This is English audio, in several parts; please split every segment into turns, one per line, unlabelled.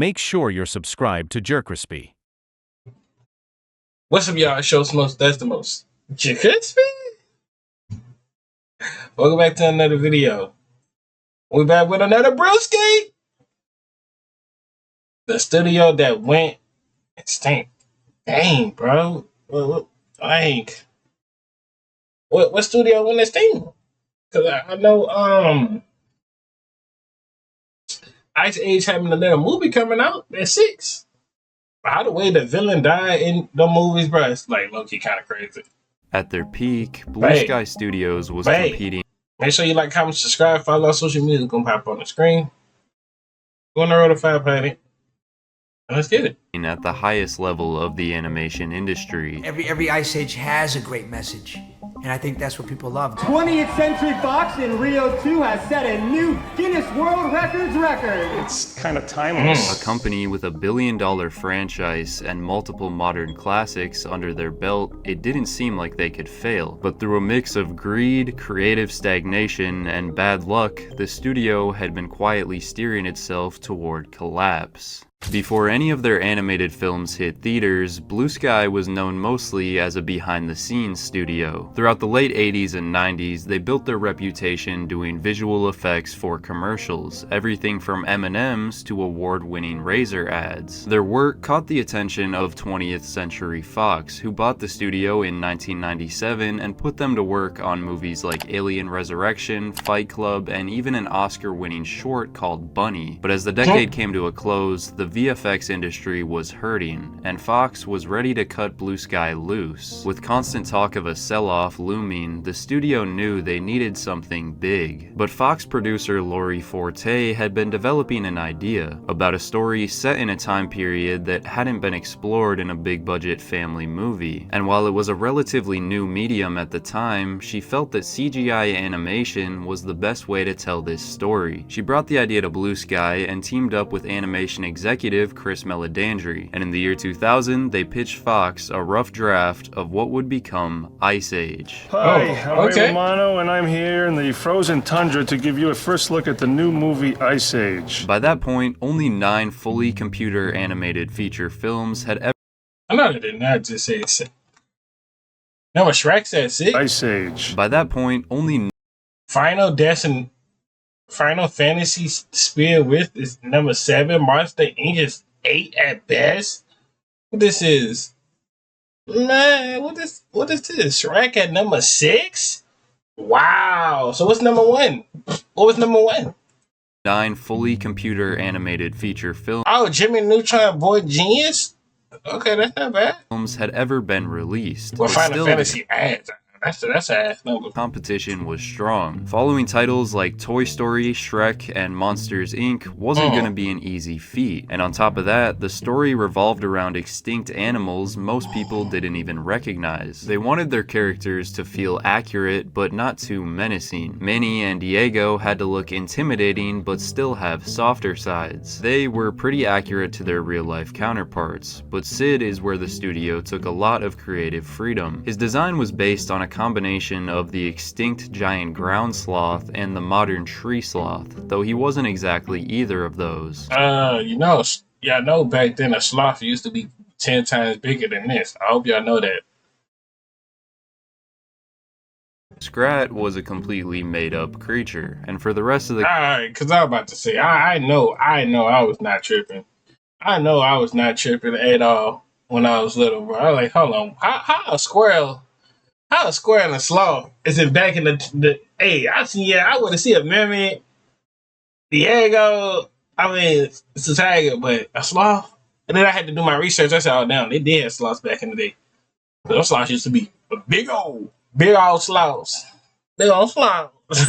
make sure you're subscribed to JerCrispy.
What's up, y'all? It shows most, that's the most. JerCrispy? Welcome back to another video. We're back with another brewski. The studio that went extinct. Dang, bro. Like, what studio went extinct? Because I know, Ice Age having another movie coming out at 6. How the way the villain died in the movies, bro, it's like low-key kind of crazy.
At their peak, Blue Sky Studios was competing.
Make sure you like, comment, subscribe, follow our social media. It's gonna pop on the screen. Go on the road to 5 planet. Let's get it.
At the highest level of the animation industry.
Every Ice Age has a great message, and I think that's what people love.
20th Century Fox in Rio 2 has set a new Guinness World Records record.
It's kind of timeless.
A company with a billion-dollar franchise and multiple modern classics under their belt, it didn't seem like they could fail. But through a mix of greed, creative stagnation, and bad luck, the studio had been quietly steering itself toward collapse. Before any of their animated films hit theaters, Blue Sky was known mostly as a behind-the-scenes studio. Throughout the late 80s and 90s, they built their reputation doing visual effects for commercials, everything from M&M's to award-winning razor ads. Their work caught the attention of 20th Century Fox, who bought the studio in 1997 and put them to work on movies like Alien Resurrection, Fight Club, and even an Oscar-winning short called Bunny. But as the decade came to a close, the VFX industry was hurting, and Fox was ready to cut Blue Sky loose. With constant talk of a sell-off looming, the studio knew they needed something big. But Fox producer Laurie Forte had been developing an idea about a story set in a time period that hadn't been explored in a big-budget family movie. And while it was a relatively new medium at the time, she felt that CGI animation was the best way to tell this story. She brought the idea to Blue Sky and teamed up with animation executive Chris Meledandri, and in the year 2000 they pitched Fox a rough draft of what would become Ice Age.
Hi, I'm Ray Romano, and I'm here in the frozen tundra to give you a first look at the new movie Ice Age.
By that point, only 9 fully computer animated feature films had ever...
I know they did not just say it. No, Shrek said 6.
Ice Age.
By that point, only...
Final Fantasy Spear with is number 7. Monster Inc. is 8 at best. What this is? Man, what is this? Shrek at number 6? Wow. So what's number 1? What was number 1?
9 fully computer animated feature films.
Oh, Jimmy Neutron Boy Genius? Okay, that's not bad.
Films had ever been released.
Well, Final Fantasy ads. That's a ass number.
Competition was strong. Following titles like Toy Story, Shrek, and Monsters Inc. wasn't going to be an easy feat. And on top of that, the story revolved around extinct animals most people didn't even recognize. They wanted their characters to feel accurate, but not too menacing. Manny and Diego had to look intimidating, but still have softer sides. They were pretty accurate to their real-life counterparts, but Sid is where the studio took a lot of creative freedom. His design was based on a combination of the extinct giant ground sloth and the modern tree sloth, though he wasn't exactly either of those.
I know back then a sloth used to be 10 times bigger than this. I hope y'all know that.
Scrat was a completely made-up creature, and for the rest of the...
Alright, because I was about to say, I know I was not tripping. I know I was not tripping at all when I was little, bro. I was like, hold on, how a squirrel and a sloth is it back in the hey, I want to see a mermaid, Diego, I mean, it's a tiger, but a sloth? And then I had to do my research. I said, oh, damn, they did have sloths back in the day. Those sloths used to be big old sloths. Big old sloths.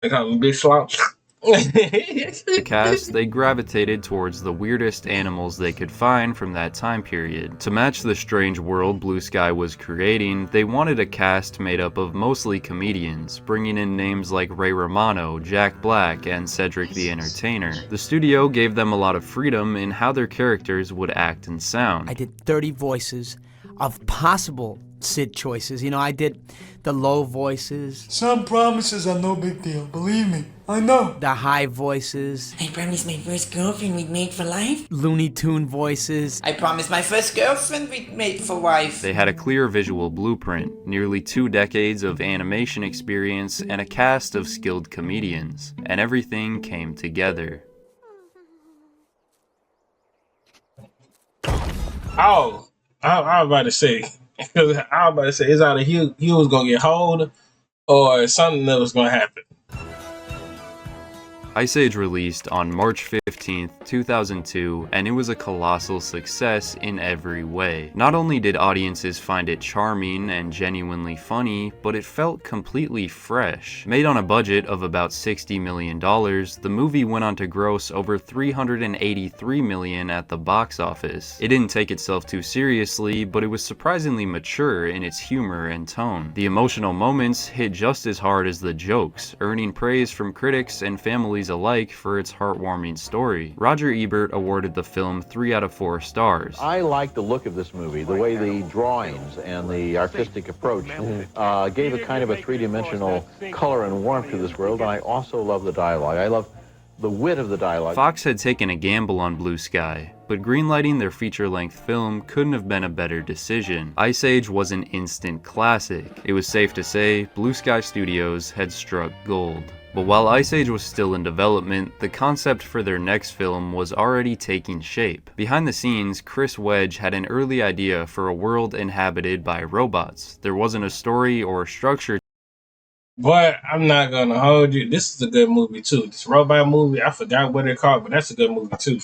They call them big sloths.
The cast, they gravitated towards the weirdest animals they could find from that time period. To match the strange world Blue Sky was creating, they wanted a cast made up of mostly comedians, bringing in names like Ray Romano, Jack Black, and Cedric the Entertainer. The studio gave them a lot of freedom in how their characters would act and sound.
I did 30 voices. of possible Sid choices. You know, I did the low voices,
Some promises are no big deal, believe me. I know.
the high voices,
I promised my first girlfriend we'd mate for life.
Looney Tune voices.
I promised my first girlfriend we'd mate for life.
They had a clear visual blueprint, nearly 2 decades of animation experience, and a cast of skilled comedians, and everything came together.
Oh, I was about to say, because I was about to say, it's either he was gonna get hold or something that was gonna happen.
Ice Age released on March 15th, 2002, and it was a colossal success in every way. Not only did audiences find it charming and genuinely funny, but it felt completely fresh. Made on a budget of about $60 million, the movie went on to gross over $383 million at the box office. It didn't take itself too seriously, but it was surprisingly mature in its humor and tone. The emotional moments hit just as hard as the jokes, earning praise from critics and families alike for its heartwarming story. Roger Ebert awarded the film 3 out of 4 stars.
I like the look of this movie, the way the drawings and the artistic approach gave a kind of a three-dimensional color and warmth to this world, and I also love the dialogue. I love the wit of the dialogue.
Fox had taken a gamble on Blue Sky, but greenlighting their feature-length film couldn't have been a better decision. Ice Age was an instant classic. It was safe to say Blue Sky Studios had struck gold. But while Ice Age was still in development, the concept for their next film was already taking shape. Behind the scenes, Chris Wedge had an early idea for a world inhabited by robots. There wasn't a story or structure
But I'm not gonna hold you. This is a good movie too. This robot movie, I forgot what it called, but that's a good movie too.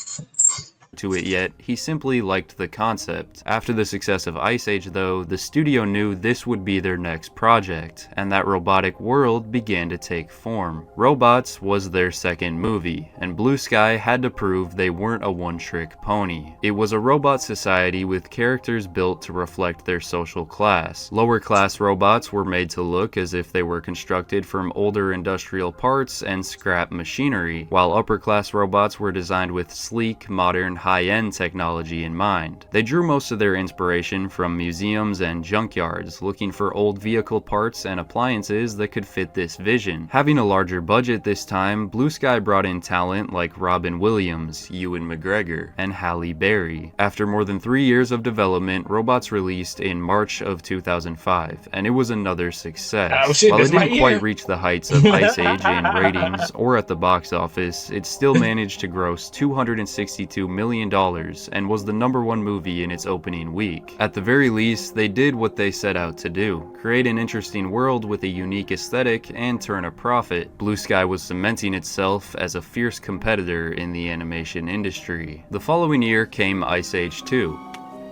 to it yet, he simply liked the concept. After the success of Ice Age though, the studio knew this would be their next project, and that robotic world began to take form. Robots was their second movie, and Blue Sky had to prove they weren't a one-trick pony. It was a robot society with characters built to reflect their social class. Lower class robots were made to look as if they were constructed from older industrial parts and scrap machinery, while upper class robots were designed with sleek, modern, high-end technology in mind. They drew most of their inspiration from museums and junkyards, looking for old vehicle parts and appliances that could fit this vision. Having a larger budget this time, Blue Sky brought in talent like Robin Williams, Ewan McGregor, and Halle Berry. After more than 3 years of development, Robots released in March of 2005, and it was another success.
Oh, shit,
While it
that's my
didn't quite
year.
reach the heights of Ice Age in ratings or at the box office, it still managed to gross $262 million and was the #1 movie in its opening week. At the very least, they did what they set out to do: create an interesting world with a unique aesthetic and turn a profit. Blue Sky was cementing itself as a fierce competitor in the animation industry. The following year came Ice Age 2.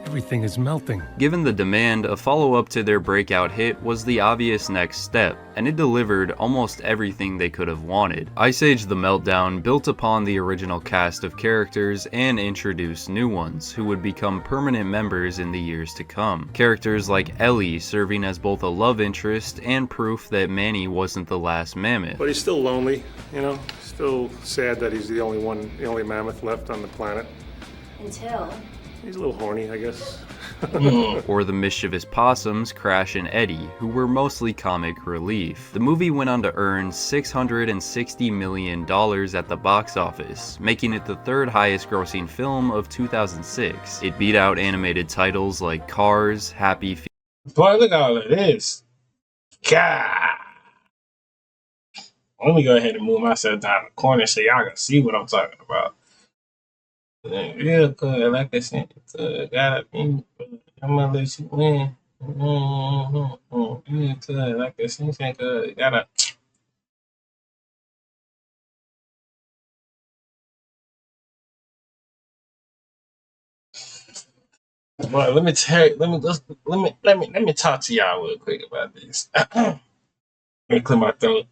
Everything is melting.
Given the demand, a follow-up to their breakout hit was the obvious next step, and it delivered almost everything they could have wanted. Ice Age: The Meltdown built upon the original cast of characters and introduced new ones, who would become permanent members in the years to come. Characters like Ellie serving as both a love interest and proof that Manny wasn't the last mammoth.
But he's still lonely, you know? Still sad that he's the only mammoth left on the planet.
Until...
He's a little horny, I guess.
Or the mischievous possums Crash and Eddie, who were mostly comic relief. The movie went on to earn $660 million at the box office, making it the third highest grossing film of 2006. It beat out animated titles like Cars, Happy Feet.
Boy, look at all of this. God. Let me go ahead and move myself down the corner so y'all can see what I'm talking about. Real good, like I said, gotta be, I'm gonna let you win. Real good, like I said, gotta. Well, let me talk to y'all real quick about this. Let me clear my throat.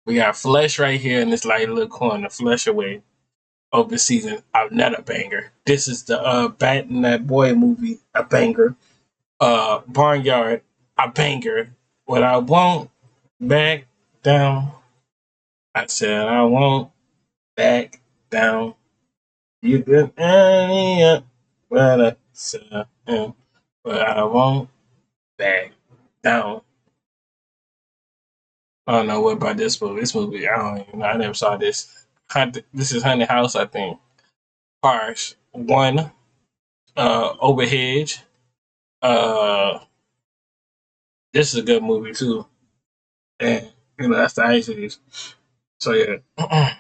We got Flesh right here in this light little corner. Flesh away. Open season. Another banger. This is the Bat and That Boy movie. A banger. Barnyard. A banger. What I won't back down. I said I won't back down. You could any up, but I won't back down. I don't know what about this movie. This movie, I don't even know. I never saw this. This is Honey House, I think. Cars 1, Overhedge. This is a good movie too, and that's the Ice Age. So yeah.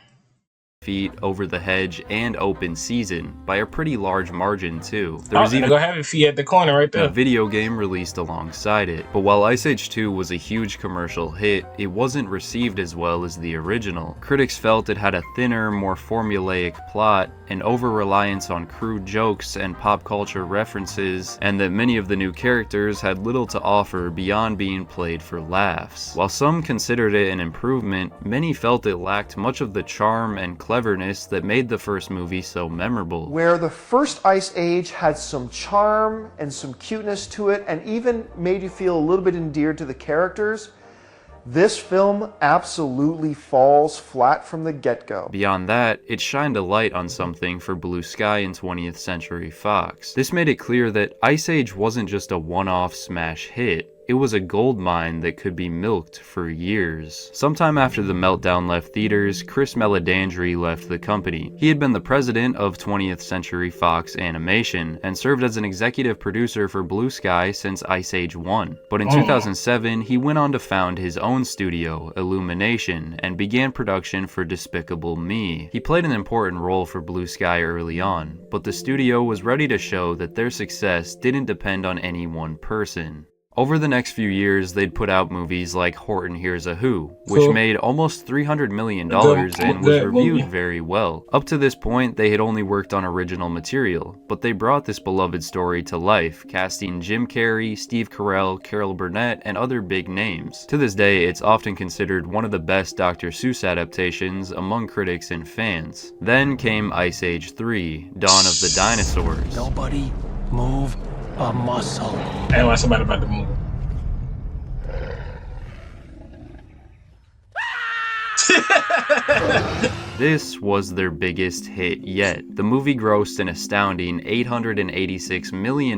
Feet, Over the Hedge, and Open Season by a pretty large margin too. There was even
go have your feet at the corner right there.
A video game released alongside it. But while Ice Age 2 was a huge commercial hit, it wasn't received as well as the original. Critics felt it had a thinner, more formulaic plot, an over-reliance on crude jokes and pop culture references, and that many of the new characters had little to offer beyond being played for laughs. While some considered it an improvement, many felt it lacked much of the charm and cleverness that made the first movie so memorable.
Where the first Ice Age had some charm and some cuteness to it, and even made you feel a little bit endeared to the characters, this film absolutely falls flat from the get-go.
Beyond that, it shined a light on something for Blue Sky and 20th Century Fox. This made it clear that Ice Age wasn't just a one-off smash hit. It was a gold mine that could be milked for years. Sometime after The Meltdown left theaters, Chris Meledandri left the company. He had been the president of 20th Century Fox Animation and served as an executive producer for Blue Sky since Ice Age 1. But in 2007, he went on to found his own studio, Illumination, and began production for Despicable Me. He played an important role for Blue Sky early on, but the studio was ready to show that their success didn't depend on any one person. Over the next few years, they'd put out movies like Horton Hears a Who, which made almost $300 million and was reviewed very well. Up to this point, they had only worked on original material, but they brought this beloved story to life, casting Jim Carrey, Steve Carell, Carol Burnett, and other big names. To this day, it's often considered one of the best Dr. Seuss adaptations among critics and fans. Then came Ice Age 3, Dawn of the Dinosaurs.
Nobody move a muscle.
I want somebody about to move.
This was their biggest hit yet. The movie grossed an astounding $886 million,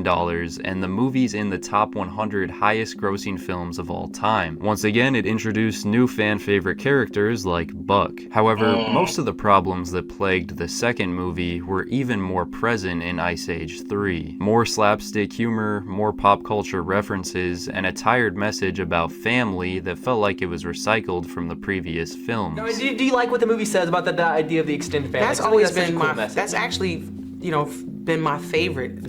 and the movie's in the top 100 highest grossing films of all time. Once again, it introduced new fan favorite characters like Buck. However, most of the problems that plagued the second movie were even more present in Ice Age 3. More slapstick humor, more pop culture references, and a tired message about family that felt like it was recycled from the previous films.
Now, do you like what the movie says about the idea of the extended family?
That's always been my message. That's actually, been my favorite,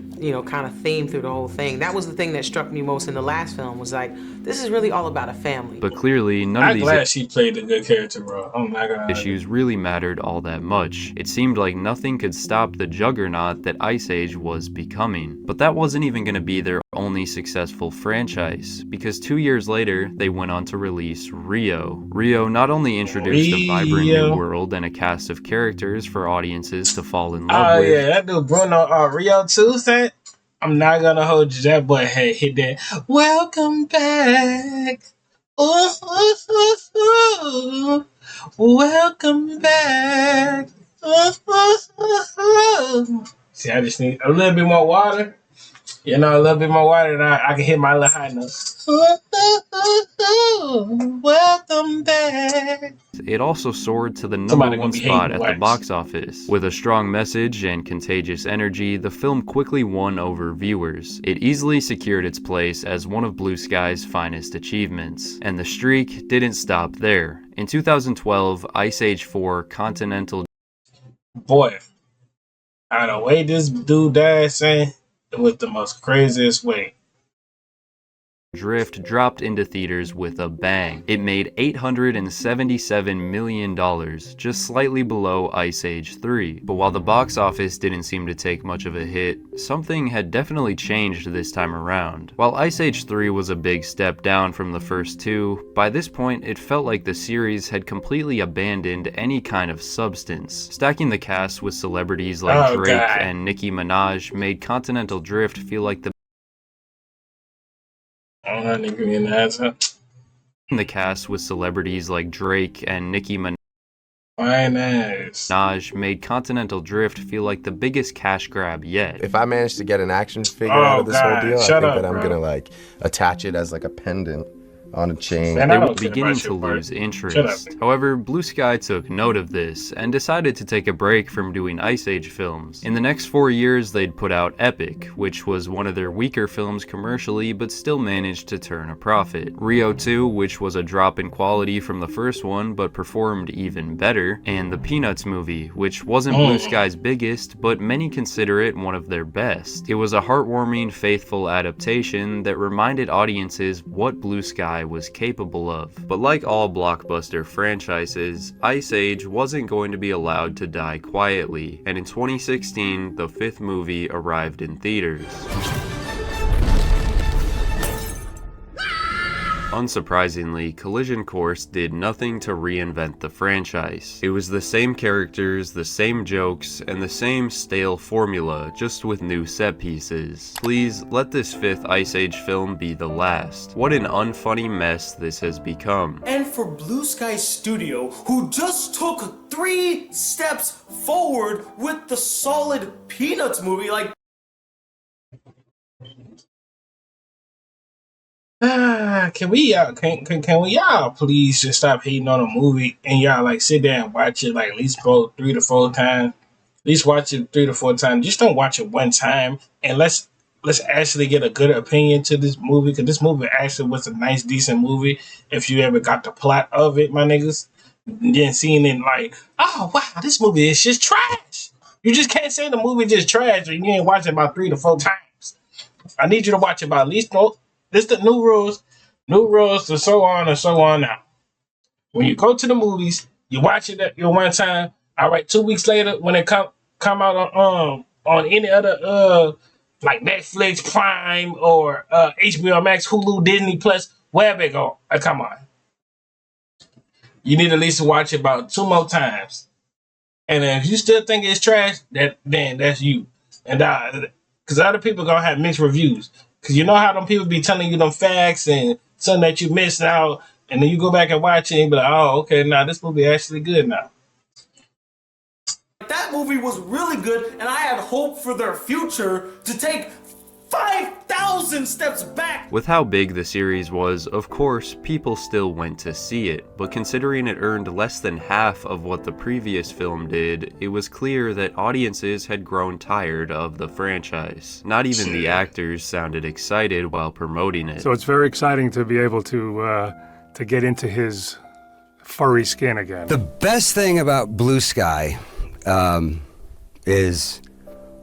kind of theme through the whole thing. That was the thing that struck me most in the last film, was like, this is really all about a family.
But clearly, none of these
I'm glad she played a good character, bro. Oh my god.
Issues really mattered all that much. It seemed like nothing could stop the juggernaut that Ice Age was becoming. But that wasn't even going to be their only successful franchise, because 2 years later, they went on to release Rio. Rio not only introduced a vibrant new world and a cast of characters for audiences to fall in love with.
Oh yeah, that dude Bruno Rio too said, I'm not gonna hold you, that boy had hit that. Welcome back. Ooh, ooh, ooh, ooh. Welcome back. Ooh, ooh, ooh, ooh. See, I just need a little bit more water. A little bit more water, and I can hit my little high note. Welcome back.
It also soared to the number one spot at the box office. With a strong message and contagious energy, the film quickly won over viewers. It easily secured its place as one of Blue Sky's finest achievements. And the streak didn't stop there. In 2012, Ice Age 4 Continental...
Boy, the way this dude died, saying it was the most craziest way.
Drift dropped into theaters with a bang. It made $877 million, just slightly below Ice Age 3. But while the box office didn't seem to take much of a hit, something had definitely changed this time around. While Ice Age 3 was a big step down from the first two, by this point it felt like the series had completely abandoned any kind of substance. Stacking the cast with celebrities like Drake and Nicki Minaj made Continental Drift feel like the cast with celebrities like Drake and Nicki Minaj
Fine ass.
Minaj made Continental Drift feel like the biggest cash grab yet.
If I manage to get an action figure out of this whole deal, I
Shut
think
up,
that I'm
bro.
gonna like attach it as like a pendant on a chain.
Man,
They
I
were
don't care
beginning
about
to
your part.
lose
Shut
interest.
up.
However, Blue Sky took note of this and decided to take a break from doing Ice Age films. In the next 4 years, they'd put out Epic, which was one of their weaker films commercially but still managed to turn a profit. Rio 2, which was a drop in quality from the first one but performed even better, and the Peanuts movie, which wasn't Blue Sky's biggest, but many consider it one of their best. It was a heartwarming, faithful adaptation that reminded audiences what Blue Sky was capable of. But like all blockbuster franchises, Ice Age wasn't going to be allowed to die quietly, and in 2016, the 5th movie arrived in theaters. Unsurprisingly, Collision Course did nothing to reinvent the franchise. It was the same characters, the same jokes, and the same stale formula, just with new set pieces. Please, let this 5th Ice Age film be the last. What an unfunny mess this has become.
And for Blue Sky Studio, who just took 3 steps forward with the solid Peanuts movie, like,
Can we y'all please just stop hating on a movie and y'all like sit there and watch it like at least 3 to 4 times. At least watch it 3 to 4 times. Just don't watch it one time and let's actually get a good opinion to this movie, because this movie actually was a nice, decent movie if you ever got the plot of it, my niggas. And then seeing it like, oh wow, this movie is just trash. You just can't say the movie just trash and you ain't watch it about 3 to 4 times. I need you to watch it about at least this the new rules to so on and so on now. When you go to the movies, you watch it at your one time. All right, 2 weeks later, when it come out on any other like Netflix, Prime, or HBO Max, Hulu, Disney Plus, wherever it go, come on. You need at least to watch it about 2 more times. And if you still think it's trash, then that's you. And because other people gonna have mixed reviews. Because you know how them people be telling you them facts and something that you missed out, and then you go back and watch it and be like, oh, okay, now this movie actually good now.
that movie was really good, and I had hope for their future to take 5,000 steps back.
With how big the series was, of course, people still went to see it, but considering it earned less than half of what the previous film did, it was clear that audiences had grown tired of the franchise. Not even the actors sounded excited while promoting it.
So it's very exciting to be able to get into his furry skin again.
The best thing about Blue Sky is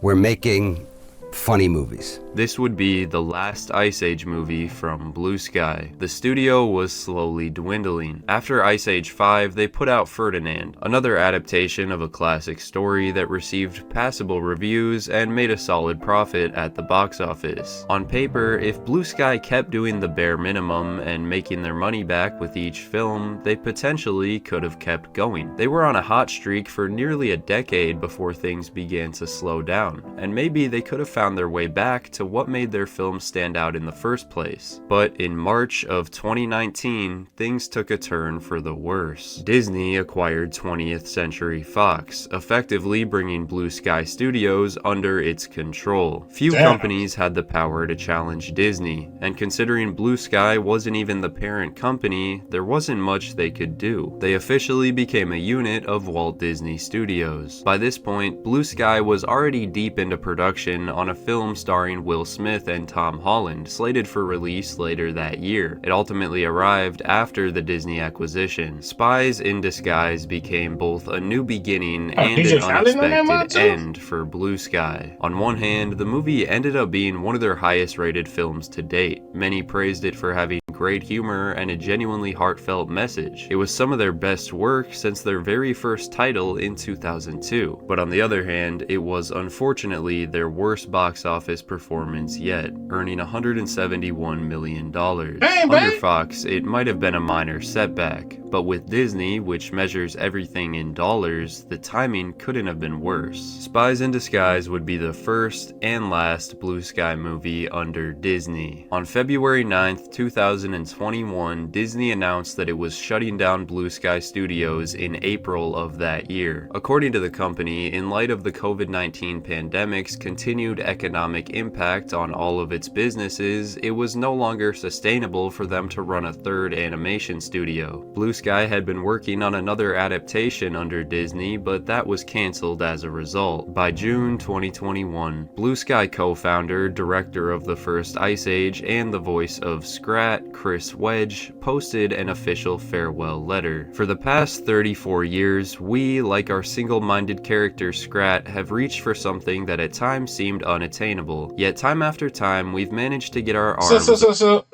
we're making funny movies.
This would be the last Ice Age movie from Blue Sky. The studio was slowly dwindling. After Ice Age 5, they put out Ferdinand, another adaptation of a classic story that received passable reviews and made a solid profit at the box office. On paper, if Blue Sky kept doing the bare minimum and making their money back with each film, they potentially could have kept going. They were on a hot streak for nearly a decade before things began to slow down, and maybe they could have found their way back to what made their film stand out in the first place. But in March of 2019, things took a turn for the worse. Disney acquired 20th Century Fox, effectively bringing Blue Sky Studios under its control. Few companies had the power to challenge Disney, and considering Blue Sky wasn't even the parent company, there wasn't much they could do. They officially became a unit of Walt Disney Studios. By this point, Blue Sky was already deep into production on a film starring Will Smith and Tom Holland, slated for release later that year. It ultimately arrived after the Disney acquisition. Spies in Disguise became both a new beginning and an unexpected end for Blue Sky. On one hand, the movie ended up being one of their highest rated films to date. Many praised it for having great humor and a genuinely heartfelt message. It was some of their best work since their very first title in 2002. But on the other hand, it was unfortunately their worst box office performance yet, earning $171 million.
Dang,
Under
babe.
Fox, it might have been a minor setback, but with Disney, which measures everything in dollars, the timing couldn't have been worse. Spies in Disguise would be the first and last Blue Sky movie under Disney. On February 9th, 2021, Disney announced that it was shutting down Blue Sky Studios in April of that year. According to the company, in light of the COVID-19 pandemic's continued economic impact on all of its businesses, it was no longer sustainable for them to run a third animation studio. Blue Sky had been working on another adaptation under Disney, but that was cancelled as a result. By June 2021, Blue Sky co-founder, director of the first Ice Age, and the voice of Scrat, Chris Wedge, posted an official farewell letter. For the past 34 years, we, like our single-minded character Scrat, have reached for something that at times seemed unattainable. Yet time after time, we've managed to get our arms...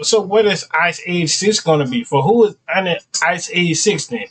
So what is Ice Age 6 going to be? For who is under Ice Age 6 then?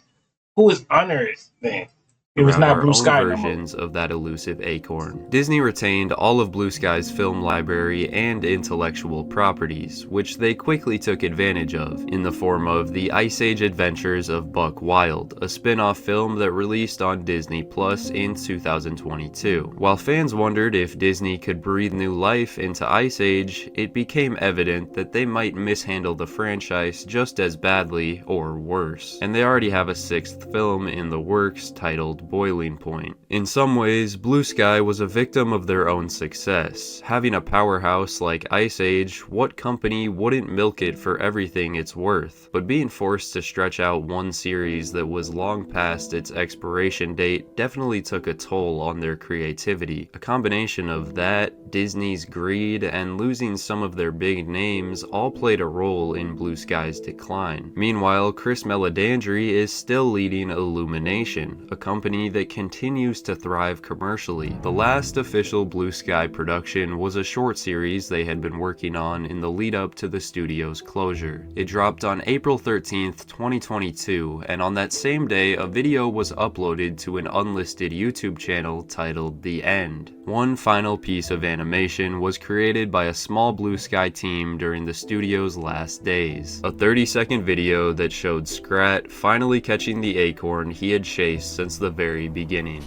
Who is under it then? It was not Blue Sky no more.
Versions of that elusive acorn. Disney retained all of Blue Sky's film library and intellectual properties, which they quickly took advantage of, in the form of The Ice Age Adventures of Buck Wild, a spin-off film that released on Disney Plus in 2022. While fans wondered if Disney could breathe new life into Ice Age, it became evident that they might mishandle the franchise just as badly, or worse. And they already have a sixth film in the works titled Boiling Point. In some ways, Blue Sky was a victim of their own success. Having a powerhouse like Ice Age, what company wouldn't milk it for everything it's worth? But being forced to stretch out one series that was long past its expiration date definitely took a toll on their creativity. A combination of that, Disney's greed, and losing some of their big names all played a role in Blue Sky's decline. Meanwhile, Chris Meledandri is still leading Illumination, a company that continues to thrive commercially. The last official Blue Sky production was a short series they had been working on in the lead up to the studio's closure. It dropped on April 13th, 2022, and on that same day, a video was uploaded to an unlisted YouTube channel titled The End. One final piece of animation was created by a small Blue Sky team during the studio's last days. A 30-second video that showed Scrat finally catching the acorn he had chased since the very beginning.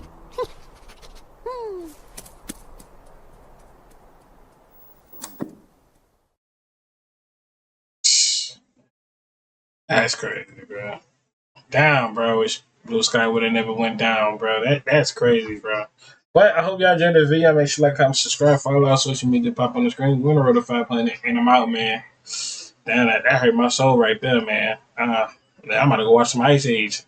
That's crazy, bro. Damn, bro. Wish Blue Sky would have never went down, bro. That's crazy, bro. But I hope y'all enjoyed this video. Make sure to like, comment, subscribe, follow our social media, pop on the screen. We're on the road to 500, and I'm out, man. Damn, that hurt my soul right there, man. I'm about to go watch some Ice Age.